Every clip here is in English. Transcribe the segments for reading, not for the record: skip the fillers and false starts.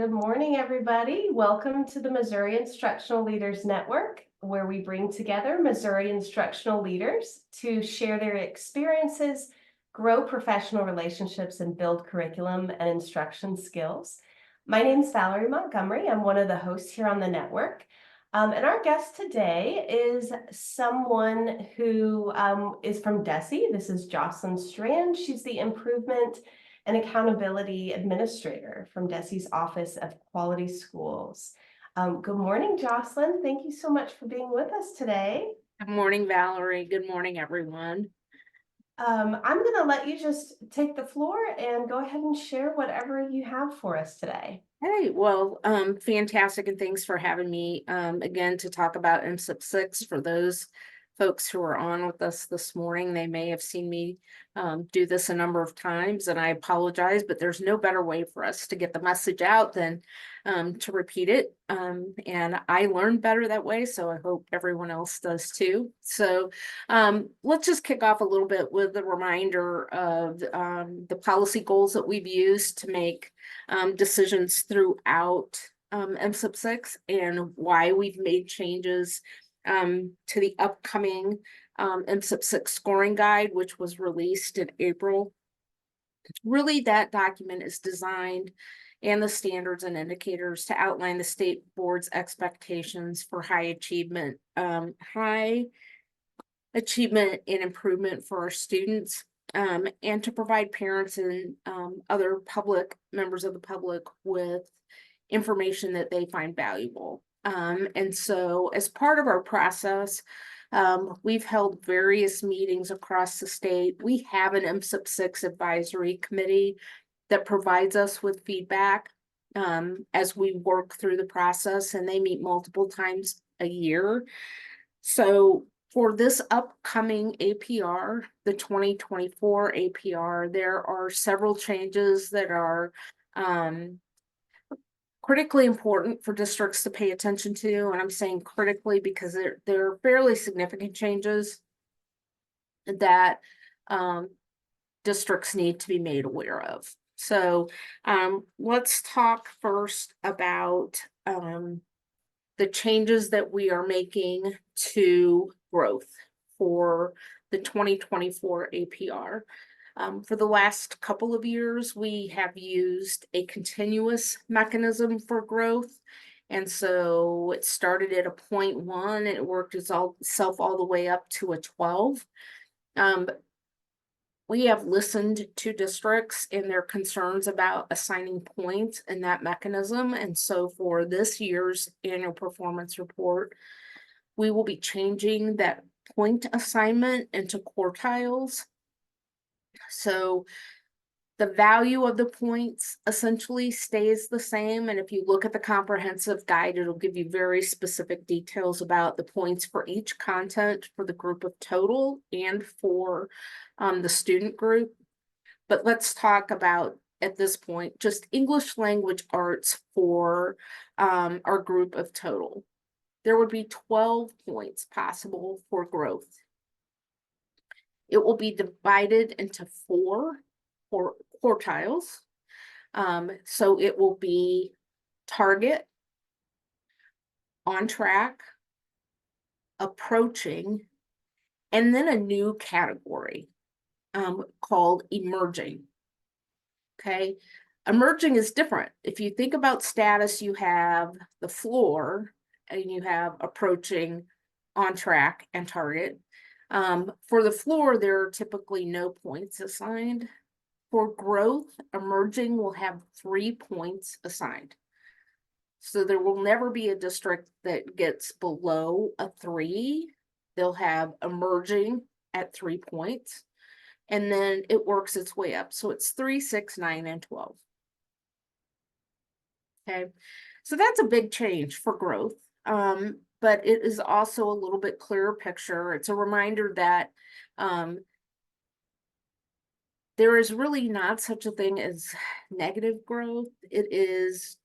Good morning, everybody. Welcome to the Missouri Instructional Leaders Network, where we bring together Missouri instructional leaders to share their experiences, grow professional relationships, and build curriculum and instruction skills. My name is Valerie Montgomery. I'm one of the hosts here on the network. And our guest today is someone who is from DESE. This is Jocelyn Strand. She's the Improvement and Accountability Administrator from DESE's Office of Quality Schools. Good morning, Jocelyn. Thank you so much for being with us today. Good morning, Valerie. Good morning, everyone. I'm going to let you just take the floor and go ahead and share whatever you have for us today. Hey, well, fantastic, and thanks for having me again to talk about MSIP 6. For those folks who are on with us this morning, they may have seen me do this a number of times, and I apologize, but there's no better way for us to get the message out than to repeat it. And I learned better that way, so I hope everyone else does too. So let's just kick off a little bit with a reminder of the policy goals that we've used to make decisions throughout MSIP 6 and why we've made changes to the upcoming MSIP 6 scoring guide, which was released in April. Really, that document is designed and the standards and indicators to outline the state board's expectations for high achievement and improvement for our students. And to provide parents and other members of the public with information that they find valuable. And so as part of our process, we've held various meetings across the state. We have an MSIP 6 advisory committee that provides us with feedback as we work through the process, and they meet multiple times a year. So for this upcoming APR, the 2024 APR, there are several changes that are critically important for districts to pay attention to. And I'm saying critically because they're fairly significant changes that districts need to be made aware of. So let's talk first about the changes that we are making to growth for the 2024 APR. For the last couple of years, we have used a continuous mechanism for growth. And so it started at a 0.1 and it worked itself all the way up to a 12. We have listened to districts and their concerns about assigning points in that mechanism. And so for this year's annual performance report, we will be changing that point assignment into quartiles. So the value of the points essentially stays the same. And if you look at the comprehensive guide, it'll give you very specific details about the points for each content for the group of total and for the student group. But let's talk about, at this point, just English language arts for our group of total. There would be 12 points possible for growth. It will be divided into four quartiles. So it will be target, on track, approaching, and then a new category called emerging. Okay, emerging is different. If you think about status, you have the floor and you have approaching, on track, and target. For the floor, there are typically no points assigned. For growth, emerging will have 3 points assigned. So there will never be a district that gets below a 3. They'll have emerging at 3 points, and then it works its way up. So it's 3, 6, 9, and 12. Okay, so that's a big change for growth. But it is also a little bit clearer picture. It's a reminder that there is really not such a thing as negative growth. It is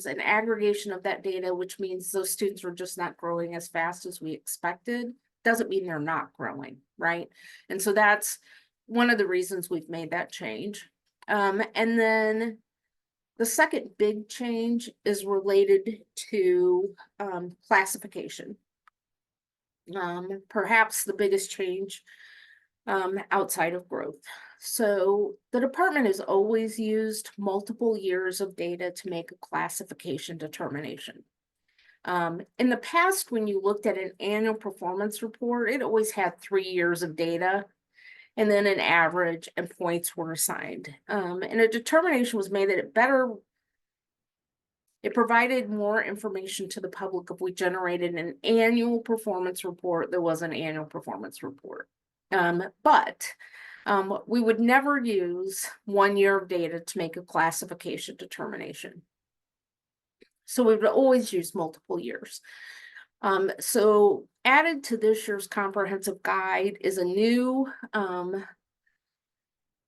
an aggregation of that data, which means those students are just not growing as fast as we expected. Doesn't mean they're not growing, right? And so that's one of the reasons we've made that change. And then The second big change is related to classification. Perhaps the biggest change outside of growth. So the department has always used multiple years of data to make a classification determination. In the past, when you looked at an annual performance report, it always had 3 years of data, and then an average and points were assigned. And a determination was made that it provided more information to the public if we generated an annual performance report. There was an annual performance report. But we would never use 1 year of data to make a classification determination. So we would always use multiple years. So added to this year's comprehensive guide is a new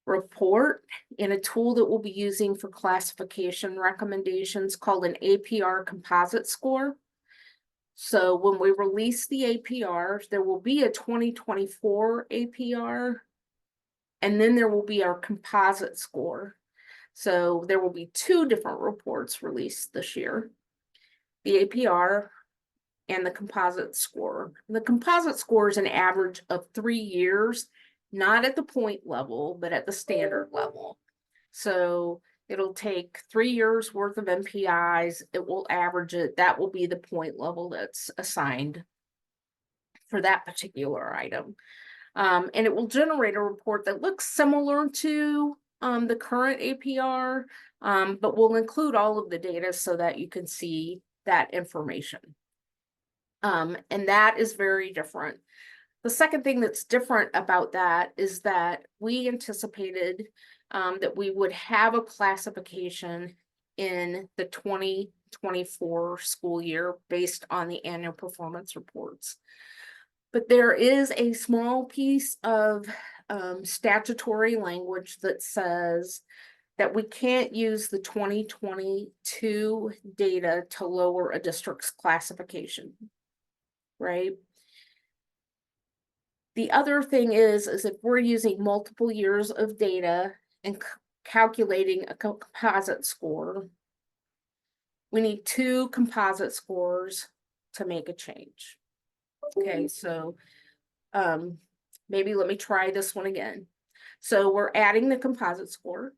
report and a tool that we'll be using for classification recommendations called an APR composite score. So when we release the APR, there will be a 2024 APR, and then there will be our composite score. So there will be 2 different reports released this year, the APR and the composite score. The composite score is an average of 3 years, not at the point level, but at the standard level. So it'll take 3 years worth of MPIs. It will average it. That will be the point level that's assigned for that particular item. And it will generate a report that looks similar to the current APR, but will include all of the data so that you can see that information. And that is very different. The second thing that's different about that is that we anticipated that we would have a classification in the 2024 school year based on the annual performance reports. But there is a small piece of statutory language that says that we can't use the 2022 data to lower a district's classification, right? The other thing is if we're using multiple years of data and calculating a composite score, we need 2 composite scores to make a change. Okay, so maybe let me try this one again. So we're adding the composite score.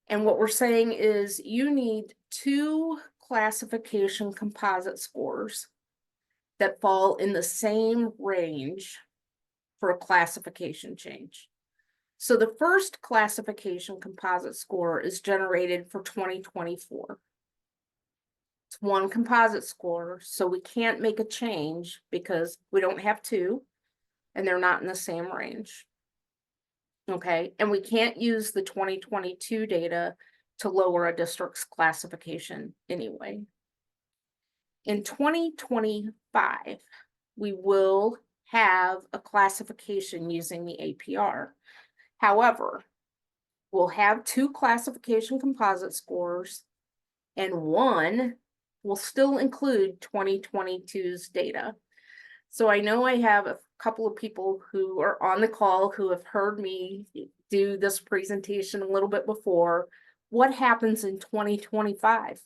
And what we're saying is you need 2 classification composite scores that fall in the same range for a classification change. So the first classification composite score is generated for 2024. It's 1 composite score, so we can't make a change because we don't have 2 and they're not in the same range. Okay, and we can't use the 2022 data to lower a district's classification anyway. In 2025, we will have a classification using the APR. However, we'll have 2 classification composite scores, and 1 will still include 2022's data. So I know I have a couple of people who are on the call who have heard me do this presentation a little bit before. What happens in 2025?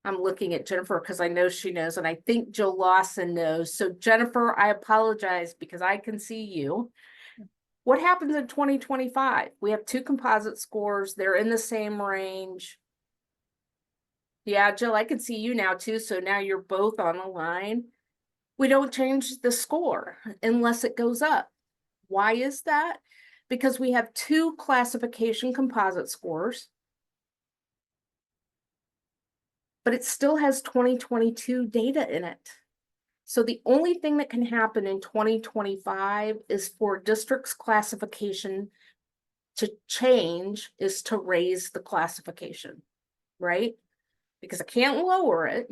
I'm looking at Jennifer because I know she knows, and I think Joe Lawson knows. So Jennifer, I apologize because I can see you. What happens in 2025? We have 2 composite scores. They're in the same range. Yeah, Jill, I can see you now too. So now you're both on the line. We don't change the score unless it goes up. Why is that? Because we have 2 classification composite scores, but it still has 2022 data in it. So the only thing that can happen in 2025 is for district's classification to change is to raise the classification, right? Because I can't lower it.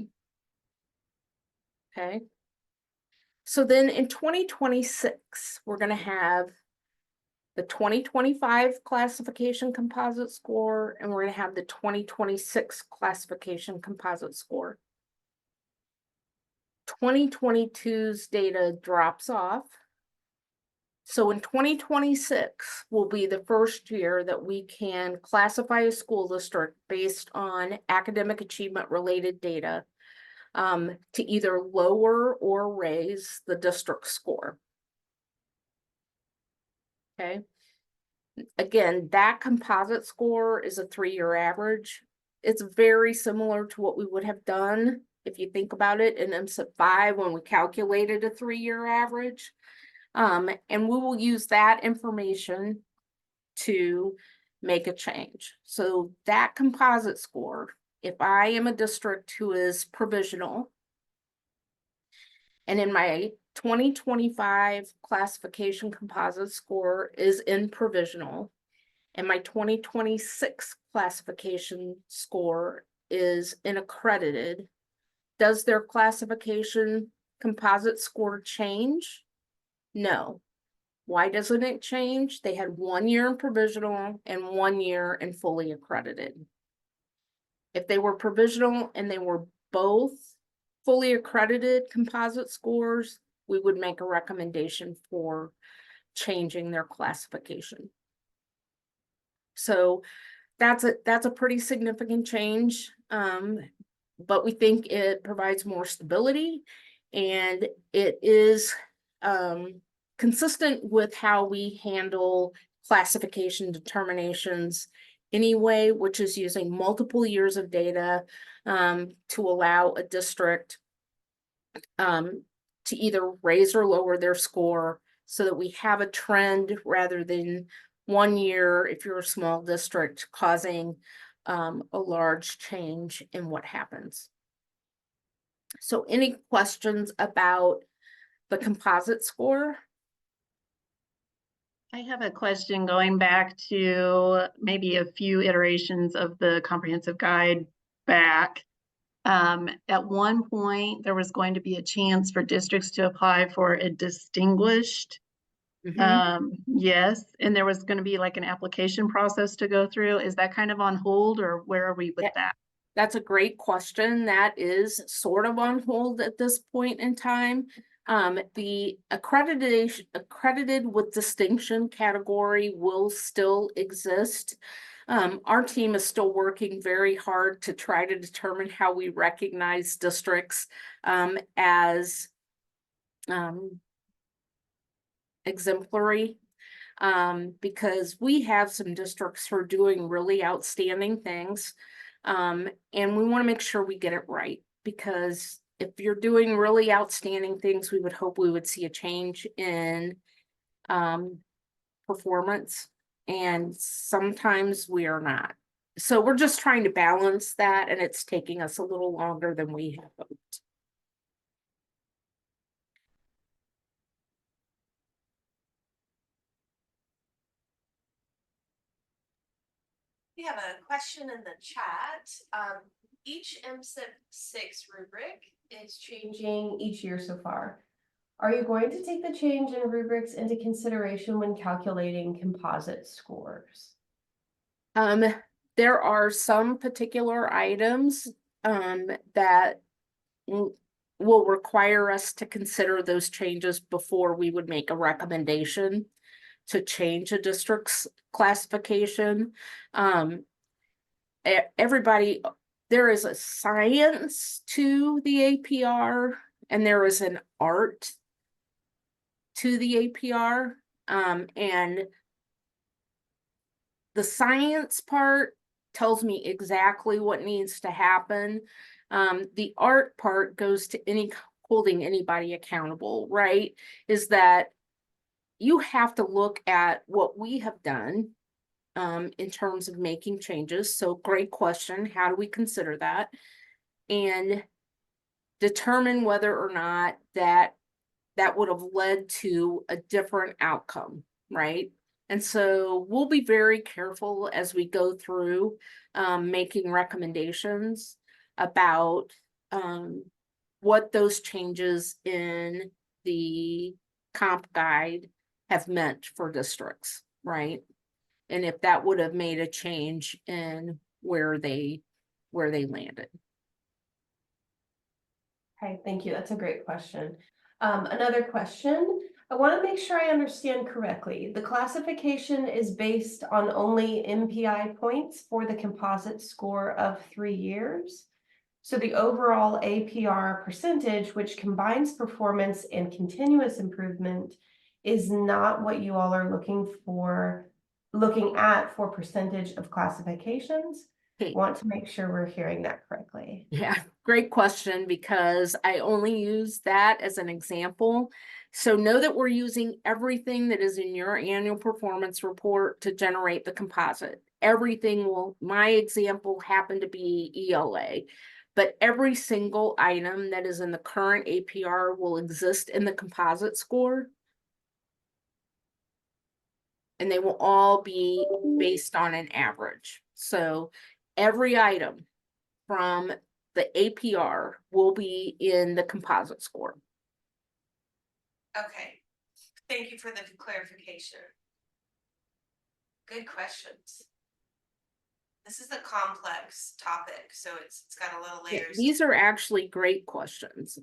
Okay. So then in 2026, we're going to have the 2025 classification composite score, and we're going to have the 2026 classification composite score. 2022's data drops off. So in 2026 will be the first year that we can classify a school district based on academic achievement related data to either lower or raise the district score. Okay. Again, that composite score is a 3-year average. It's very similar to what we would have done if you think about it in MSIP 5 when we calculated a 3-year average. And we will use that information to make a change. So that composite score, if I am a district who is provisional, and in my 2025 classification composite score is in provisional, and my 2026 classification score is in accredited, does their classification composite score change? No. Why doesn't it change? They had 1 year in provisional and 1 year in fully accredited. If they were provisional and they were both fully accredited composite scores, we would make a recommendation for changing their classification. So that's a pretty significant change, but we think it provides more stability, and it is consistent with how we handle classification determinations anyway, which is using multiple years of data to allow a district to either raise or lower their score so that we have a trend rather than 1 year, if you're a small district, causing a large change in what happens. So any questions about the composite score? I have a question going back to maybe a few iterations of the comprehensive guide back. At one point, there was going to be a chance for districts to apply for a distinguished. Yes, and there was going to be like an application process to go through. Is that kind of on hold, or where are we with that? That's a great question. That is sort of on hold at this point in time. The accredited with distinction category will still exist. Our team is still working very hard to try to determine how we recognize districts as exemplary, because we have some districts who are doing really outstanding things, and we want to make sure we get it right, because if you're doing really outstanding things, we would hope we would see a change in performance, and sometimes we are not. So we're just trying to balance that, and it's taking us a little longer than we had hoped. We have a question in the chat. Each MSIP 6 rubric is changing each year so far. Are you going to take the change in rubrics into consideration when calculating composite scores? There are some particular items that will require us to consider those changes before we would make a recommendation to change a district's classification. Everybody, there is a science to the APR and there is an art to the APR. And the science part tells me exactly what needs to happen. The art part goes to holding anybody accountable, right? Is that you have to look at what we have done in terms of making changes. So great question. How do we consider that? And determine whether or not that would have led to a different outcome, right? And so we'll be very careful as we go through making recommendations about what those changes in the comp guide have meant for districts, right? And if that would have made a change in where they landed. Okay, thank you. That's a great question. Another question. I want to make sure I understand correctly. The classification is based on only MPI points for the composite score of 3 years. So the overall APR percentage, which combines performance and continuous improvement, is not what you all are looking at for percentage of classifications. Okay. Want to make sure we're hearing that correctly. Yeah, great question, because I only use that as an example. So know that we're using everything that is in your annual performance report to generate the composite. Everything will, my example happened to be ELA, but every single item that is in the current APR will exist in the composite score. And they will all be based on an average. So every item from the APR will be in the composite score. Okay, thank you for the clarification. Good questions. This is a complex topic, so it's got a little layers. These are actually great questions.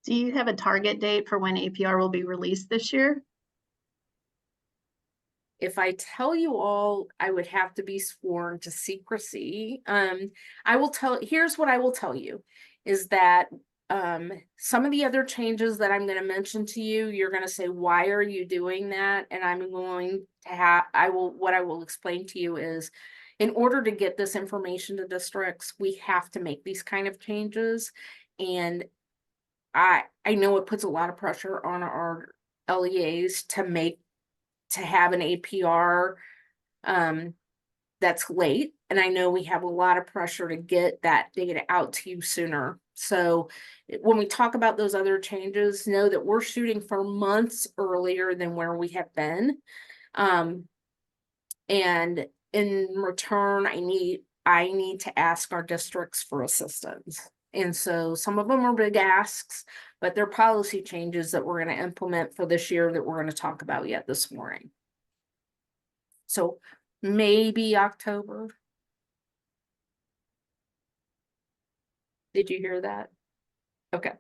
Do you have a target date for when APR will be released this year? If I tell you all, I would have to be sworn to secrecy. Here's what I will tell you, is that some of the other changes that I'm going to mention to you, you're going to say, why are you doing that? And I'm going to what I will explain to you is, in order to get this information to districts, we have to make these kind of changes. And I know it puts a lot of pressure on our LEAs to have an APR that's late. And I know we have a lot of pressure to get that data out to you sooner. So when we talk about those other changes, know that we're shooting for months earlier than where we have been. And in return, I need to ask our districts for assistance. And so some of them are big asks, but they're policy changes that we're going to implement for this year that we're going to talk about yet this morning. So maybe October. Did you hear that? Okay.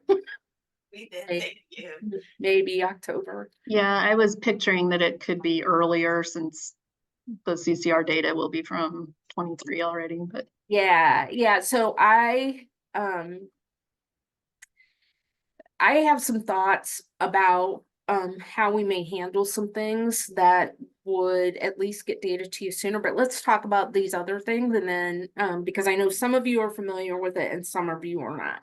We did, thank you. Maybe October. Yeah, I was picturing that it could be earlier since the CCR data will be from 23 already, but. Yeah. So I have some thoughts about how we may handle some things that would at least get data to you sooner, but let's talk about these other things. And then because I know some of you are familiar with it and some of you are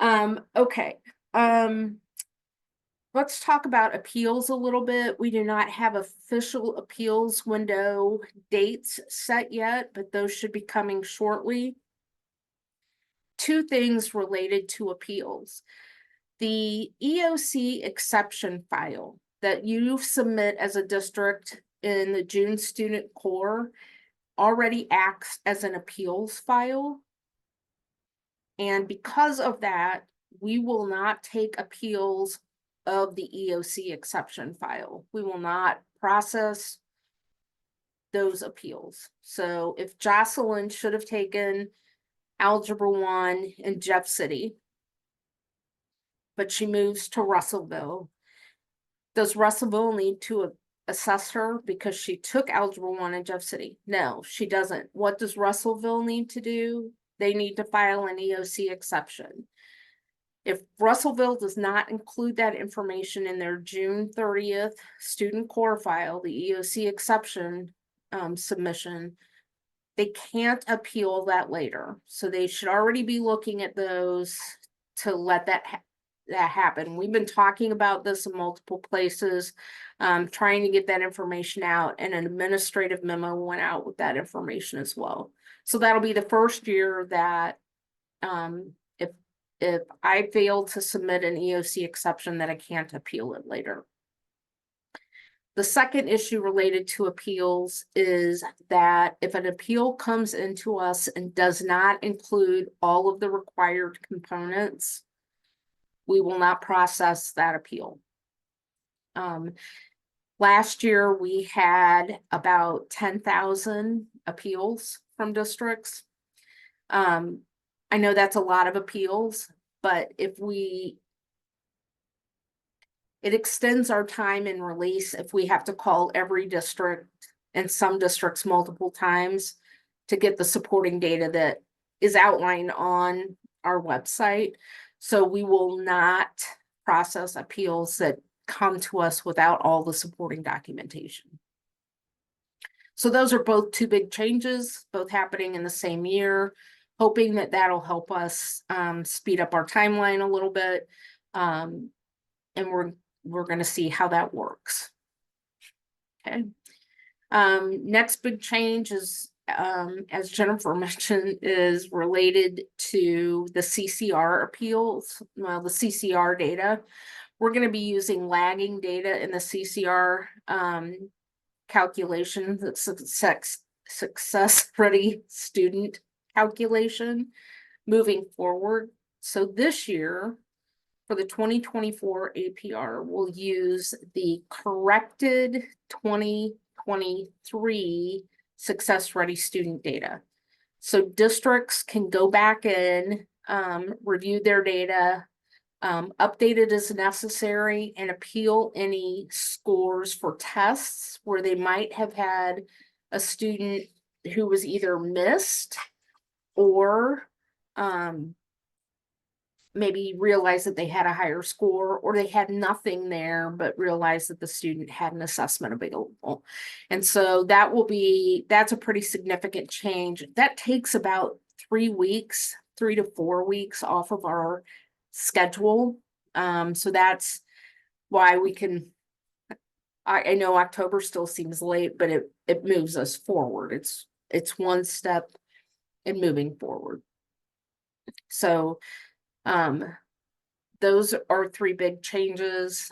not. Okay. Let's talk about appeals a little bit. We do not have official appeals window dates set yet, but those should be coming shortly. Two things related to appeals. The EOC exception file that you submit as a district in the June student core already acts as an appeals file. And because of that, we will not take appeals of the EOC exception file. We will not process those appeals. So if Jocelyn should have taken Algebra 1 in Jeff City, but she moves to Russellville, does Russellville need to assess her because she took Algebra 1 in Jeff City? No, she doesn't. What does Russellville need to do? They need to file an EOC exception. If Russellville does not include that information in their June 30th student core file, the EOC exception submission, they can't appeal that later. So they should already be looking at those to let that happen. We've been talking about this in multiple places, trying to get that information out, and an administrative memo went out with that information as well. So that'll be the first year that if I fail to submit an EOC exception, that I can't appeal it later. The second issue related to appeals is that if an appeal comes into us and does not include all of the required components, we will not process that appeal. Last year, we had about 10,000 appeals from districts. I know that's a lot of appeals, but if we It extends our time in release if we have to call every district and some districts multiple times to get the supporting data that is outlined on our website. So we will not process appeals that come to us without all the supporting documentation. So those are both two big changes, both happening in the same year, hoping that that'll help us speed up our timeline a little bit. And we're going to see how that works. Okay. Next big change is, as Jennifer mentioned, is related to the CCR appeals. Well, the CCR data. We're going to be using lagging data in the CCR calculation, the success ready student calculation moving forward. So this year, for the 2024 APR, we'll use the corrected 2023 success ready student data. So districts can go back in, review their data, update it as necessary, and appeal any scores for tests where they might have had a student who was either missed or maybe realized that they had a higher score, or they had nothing there but realized that the student had an assessment available. And so that's a pretty significant change. That takes about 3 weeks, 3 to 4 weeks off of our schedule. So that's why we can, I know October still seems late, but it moves us forward. It's one step in moving forward. So those are 3 big changes.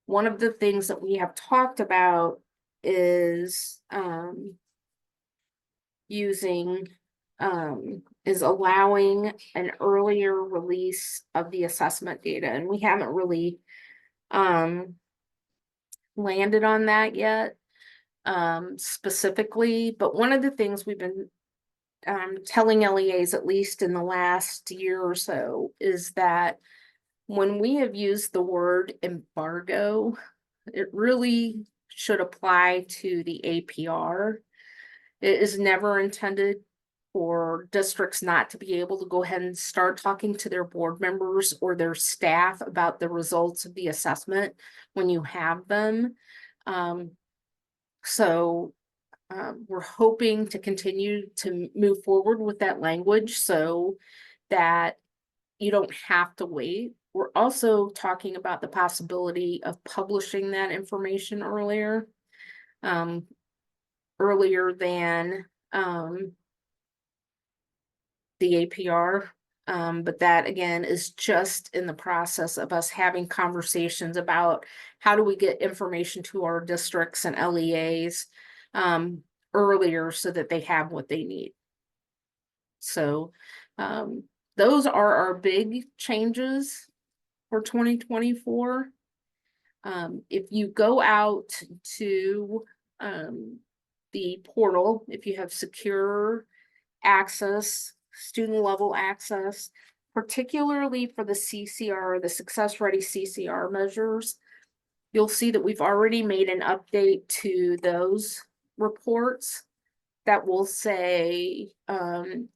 One of the things that we have talked about is allowing an earlier release of the assessment data, and we haven't really landed on that yet specifically, but one of the things we've been telling LEAs, at least in the last year or so, is that when we have used the word embargo, it really should apply to the APR. It is never intended for districts not to be able to go ahead and start talking to their board members or their staff about the results of the assessment when you have them. We're hoping to continue to move forward with that language so that you don't have to wait. We're also talking about the possibility of publishing that information earlier than the APR. But that again is just in the process of us having conversations about how do we get information to our districts and LEAs earlier so that they have what they need. So those are our big changes for 2024. If you go out to the portal, if you have secure access, student level access, particularly for the CCR, the Success Ready CCR measures, you'll see that we've already made an update to those reports that will say,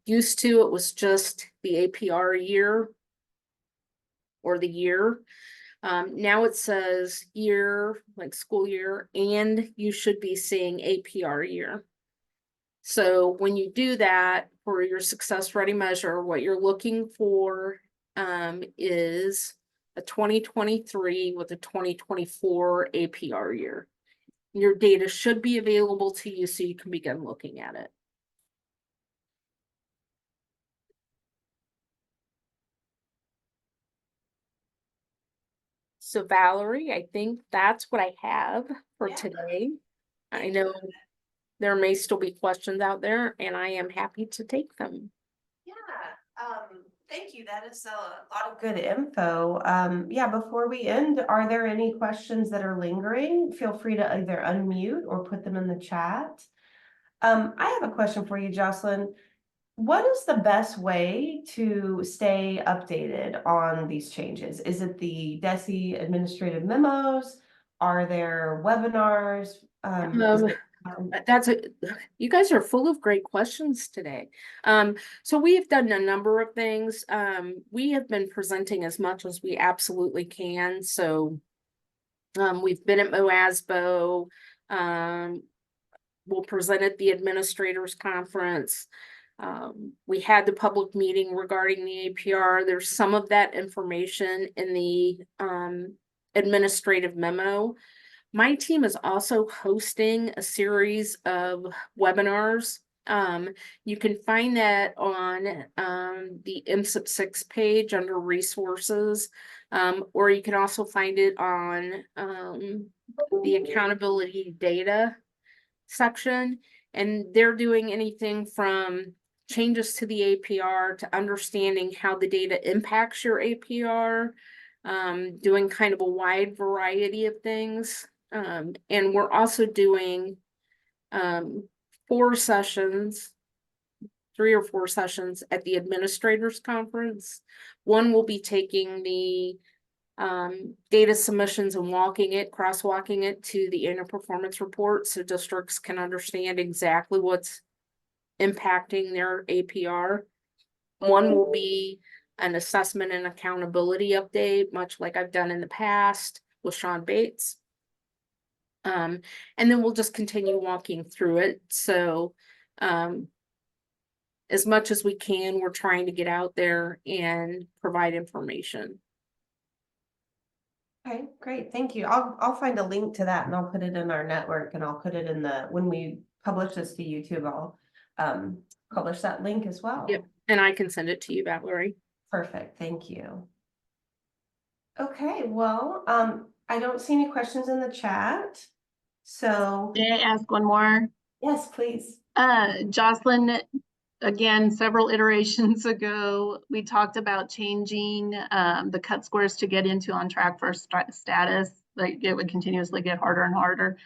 used to it was just the APR year or the year. Now it says year, like school year, and you should be seeing APR year. So when you do that for your Success Ready measure, what you're looking for is a 2023 with a 2024 APR year. Your data should be available to you so you can begin looking at it. So Valerie, I think that's what I have for today. I know there may still be questions out there, and I am happy to take them. Thank you. That is a lot of good info. Yeah, before we end, are there any questions that are lingering? Feel free to either unmute or put them in the chat. I have a question for you, Jocelyn. what is the best way to stay updated on these changes? Is it the DESE administrative memos? Are there webinars? Is it, You guys are full of great questions today. So we have done a number of things. We have been presenting as much as we absolutely can. So we've been at MOASBO. We'll present at the administrators conference. We had the public meeting regarding the APR. There's some of that information in the administrative memo. My team is also hosting a series of webinars. You can find that on the MSIP 6 page under resources, or you can also find it on the accountability data section. And they're doing anything from changes to the APR to understanding how the data impacts your APR, doing kind of a wide variety of things. And we're also doing 4 sessions, 3 or 4 sessions at the administrators conference. One will be taking the data submissions and crosswalking it to the annual performance report so districts can understand exactly what's impacting their APR. One will be an assessment and accountability update, much like I've done in the past with Sean Bates. And then we'll just continue walking through it. So as much as we can, we're trying to get out there and provide information. Okay, great. Thank you. I'll find a link to that and I'll put it in our network, and I'll put it in when we publish this to YouTube, I'll publish that link as well. Yep. And I can send it to you, Valerie. Perfect. Thank you. Okay, well, I don't see any questions in the chat. So May I ask one more? yes, please. Jocelyn, again, several iterations ago, we talked about changing the cut scores to get into on track for status. Like it would continuously get harder and harder.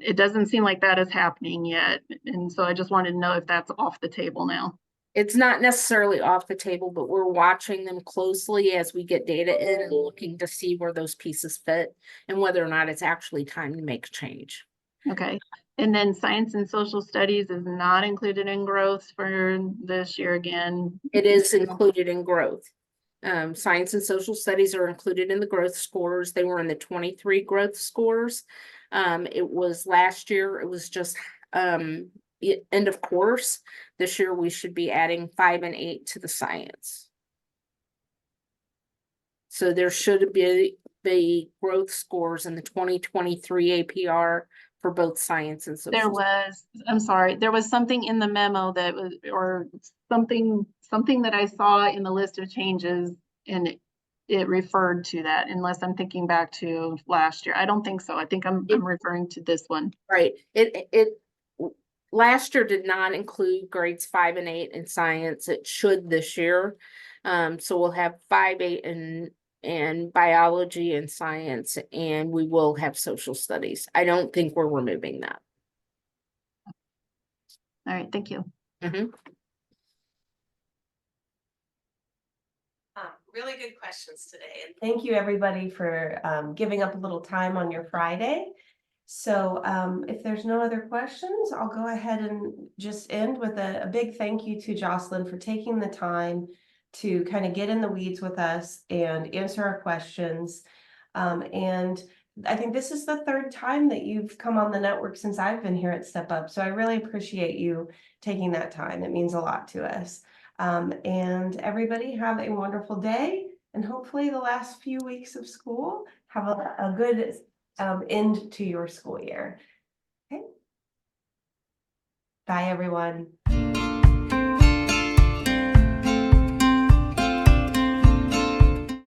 It doesn't seem like that is happening yet. And so I just wanted to know if that's off the table now. It's not necessarily off the table, but we're watching them closely as we get data in and looking to see where those pieces fit and whether or not it's actually time to make a change. Okay. And then science and social studies is not included in growth for this year again. It is included in growth. Science and social studies are included in the growth scores. They were in the 23 growth scores. It was last year, it was just end of course. This year we should be adding 5 and 8 to the science. So there should be the growth scores in the 2023 APR for both science and social. I'm sorry, there was something in the memo that was, or something that I saw in the list of changes, and it referred to that, unless I'm thinking back to last year. I don't think so. I think I'm referring to this one. Right. It last year did not include grades 5 and 8 in science. It should this year. So we'll have 5, 8 and biology and science, and we will have social studies. I don't think we're removing that. All right, thank you. Mm-hmm. Really good questions today. And thank you everybody for giving up a little time on your Friday. So if there's no other questions, I'll go ahead and just end with a big thank you to Jocelyn for taking the time to kind of get in the weeds with us and answer our questions. And I think this is the 3rd time that you've come on the network since I've been here at Step Up. So I really appreciate you taking that time. It means a lot to us. And everybody have a wonderful day, and hopefully the last few weeks of school have a good end to your school year. Okay. Bye, everyone.